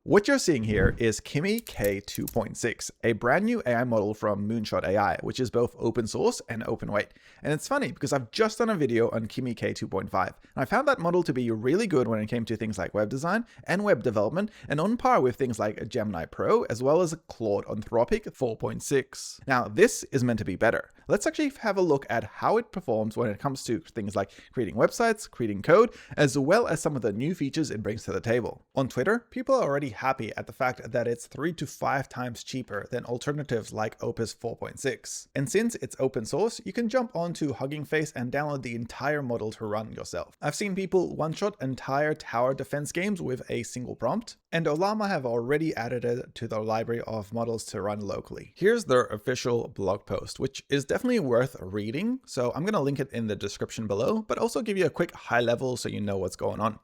What you're seeing here is Kimi K2.6, a brand new AI model from Moonshot AI, which is both open source and open weight. And it's funny because I've just done a video on Kimi K2.5, and I found that model to be really good when it came to things like web design and web development, and on par with things like Gemini Pro, as well as Claude Anthropic 4.6. Now, this is meant to be better. Let's actually have a look at how it performs when it comes to things like creating websites, creating code, as well as some of the new features it brings to the table. On Twitter, people are already happy at the fact that it's 3 to 5 times cheaper than alternatives like Opus 4.6. And since it's open source, you can jump onto Hugging Face and download the entire model to run yourself. I've seen people one-shot entire tower defense games with a single prompt, and Olama have already added it to their library of models to run locally. Here's their official blog post, which is definitely worth reading, so I'm going to link it in the description below, but also give you a quick high level so you know what's going on.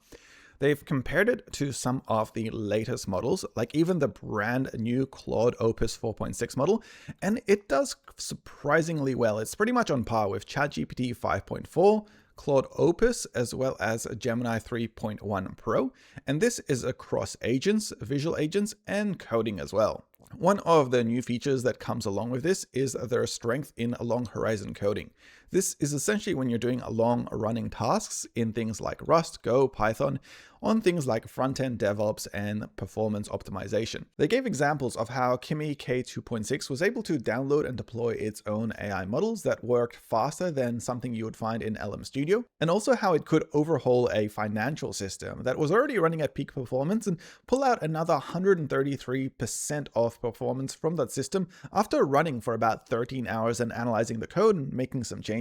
They've compared it to some of the latest models, like even the brand new Claude Opus 4.6 model, and it does surprisingly well. It's pretty much on par with ChatGPT 5.4, Claude Opus, as well as Gemini 3.1 Pro, and this is across agents, visual agents, and coding as well. One of the new features that comes along with this is their strength in long horizon coding. This is essentially when you're doing long running tasks in things like Rust, Go, Python, on things like front-end DevOps and performance optimization. They gave examples of how Kimi K2.6 was able to download and deploy its own AI models that worked faster than something you would find in LM Studio, and also how it could overhaul a financial system that was already running at peak performance and pull out another 133% of performance from that system after running for about 13 hours and analyzing the code and making some changes.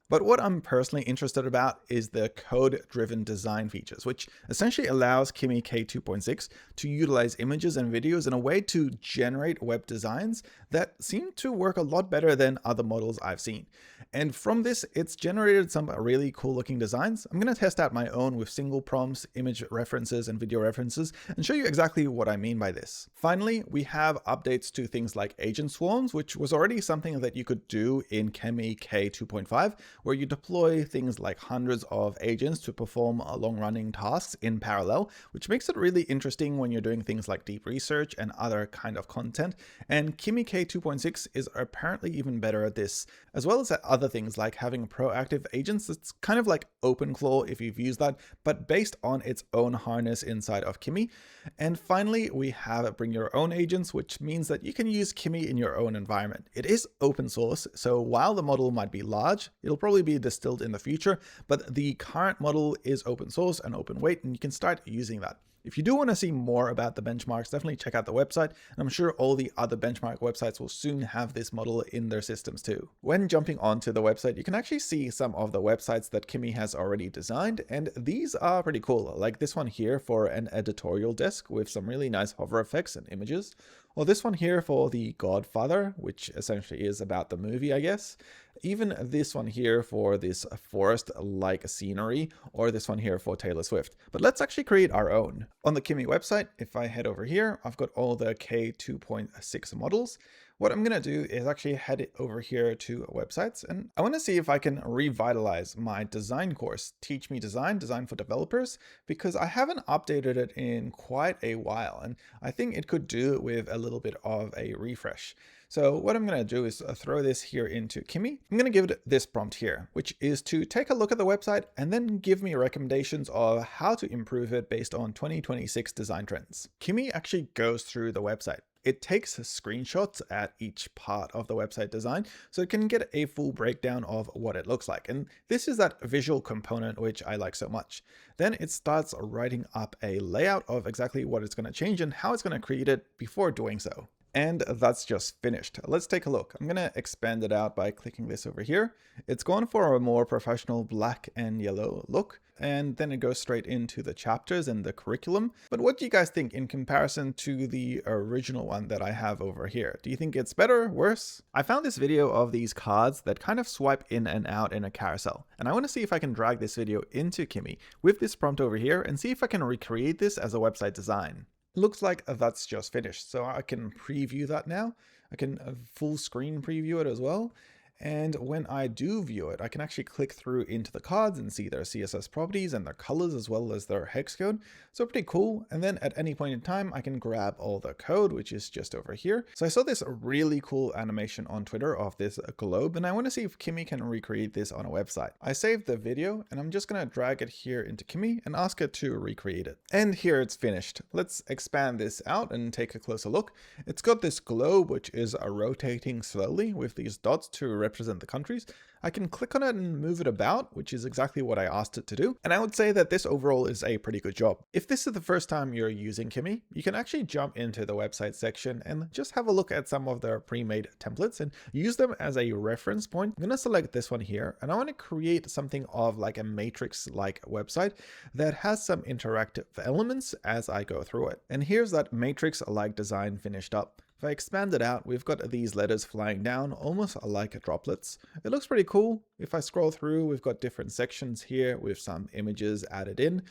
But what I'm personally interested about is the code-driven design features, which essentially allows Kimi K2.6 to utilize images and videos in a way to generate web designs that seem to work a lot better than other models I've seen. And from this, it's generated some really cool looking designs. I'm going to test out my own with single prompts, image references, and video references, and show you exactly what I mean by this. Finally, we have updates to things like agent swarms, which was already something that you could do in Kimi K2.5, where you deploy things like hundreds of agents to perform long-running tasks in parallel, which makes it really interesting when you're doing things like deep research and other kind of content. And Kimi K2.6 is apparently even better at this, as well as at other things like having proactive agents. It's kind of like OpenClaw if you've used that, but based on its own harness inside of Kimi. And finally, we have bring your own agents, which means that you can use Kimi in your own environment. It is open source, so while the model might be large, it'll probably be distilled in the future, but the current model is open source and open weight, and you can start using that. If you do want to see more about the benchmarks, definitely check out the website, and I'm sure all the other benchmark websites will soon have this model in their systems too. When jumping onto the website, you can actually see some of the websites that Kimi has already designed, and these are pretty cool, like this one here for an editorial desk with some really nice hover effects and images, or this one here for The Godfather, which essentially is about the movie, I guess. Even this one here for this forest-like scenery, or this one here for Taylor Swift. But let's actually create our own. On the Kimi website, if I head over here, I've got all the K2.6 models. What I'm going to do is actually head it over here to websites, and I want to see if I can revitalize my design course, Teach Me Design, Design for Developers, because I haven't updated it in quite a while, and I think it could do with a little bit of a refresh. So what I'm going to do is throw this here into Kimi. I'm going to give it this prompt here, which is to take a look at the website and then give me recommendations of how to improve it based on 2026 design trends. Kimi actually goes through the website. It takes screenshots at each part of the website design so it can get a full breakdown of what it looks like. And this is that visual component which I like so much. Then it starts writing up a layout of exactly what it's going to change and how it's going to create it before doing so. And that's just finished. Let's take a look. I'm going to expand it out by clicking this over here. It's going for a more professional black and yellow look. And then it goes straight into the chapters and the curriculum. But what do you guys think in comparison to the original one that I have over here? Do you think it's better, worse? I found this video of these cards that kind of swipe in and out in a carousel. And I want to see if I can drag this video into Kimi with this prompt over here and see if I can recreate this as a website design. Looks like that's just finished, so I can preview that now. I can full screen preview it as well. And when I do view it, I can actually click through into the cards and see their CSS properties and their colors as well as their hex code. So pretty cool. And then at any point in time, I can grab all the code, which is just over here. So I saw this really cool animation on Twitter of this globe, and I want to see if Kimi can recreate this on a website. I saved the video and I'm just going to drag it here into Kimi and ask it to recreate it. And here it's finished. Let's expand this out and take a closer look. It's got this globe, which is rotating slowly with these dots to represent the countries. I can click on it and move it about, which is exactly what I asked it to do. And I would say that this overall is a pretty good job. If this is the first time you're using Kimi, you can actually jump into the website section and just have a look at some of their pre-made templates and use them as a reference point. I'm going to select this one here, and I want to create something of like a matrix-like website that has some interactive elements as I go through it. And here's that matrix-like design finished up. If I expand it out, we've got these letters flying down, almost like droplets. It looks pretty cool. If I scroll through, we've got different sections here with some images added in.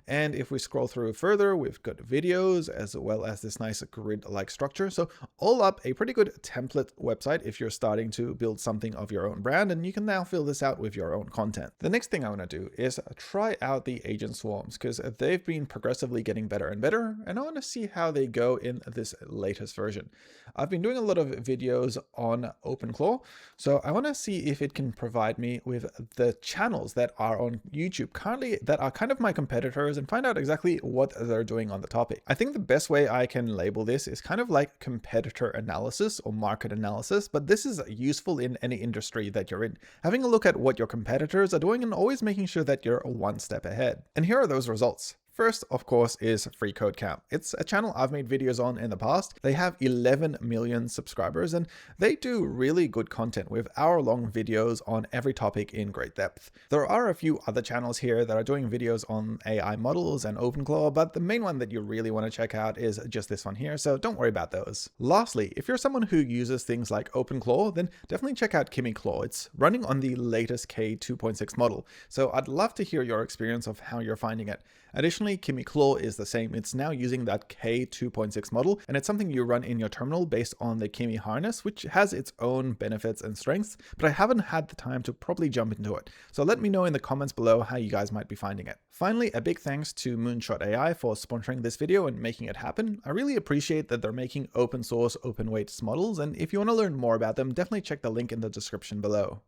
And if we scroll through further, we've got videos as well as this nice grid-like structure. So all up, a pretty good template website if you're starting to build something of your own brand, and you can now fill this out with your own content. The next thing I want to do is try out the agent swarms because they've been progressively getting better and better, and I want to see how they go in this latest version. I've been doing a lot of videos on OpenClaw, so I want to see if it can provide me with the channels that are on YouTube currently that are kind of my competitors and find out exactly what they're doing on the topic. I think the best way I can label this is kind of like competitor analysis or market analysis, but this is useful in any industry that you're in. Having a look at what your competitors are doing and always making sure that you're one step ahead. And here are those results. First, of course, is Free Code Camp. It's a channel I've made videos on in the past. They have 11 million subscribers and they do really good content with hour-long videos on every topic in great depth. There are a few other channels here that are doing videos on AI models and OpenClaw, but the main one that you really want to check out is just this one here, so don't worry about those. Lastly, if you're someone who uses things like OpenClaw, then definitely check out Kimi Code. It's running on the latest K2.6 model, so I'd love to hear your experience of how you're finding it. Additionally, Kimi Code is the same. It's now using that K2.6 model, and it's something you run in your terminal based on the Kimi harness, which has its own benefits and strengths, but I haven't had the time to properly jump into it. So let me know in the comments below how you guys might be finding it. Finally, a big thanks to Moonshot AI for sponsoring this video and making it happen. I really appreciate that they're making open source, open weights models, and if you want to learn more about them, definitely check the link in the description below.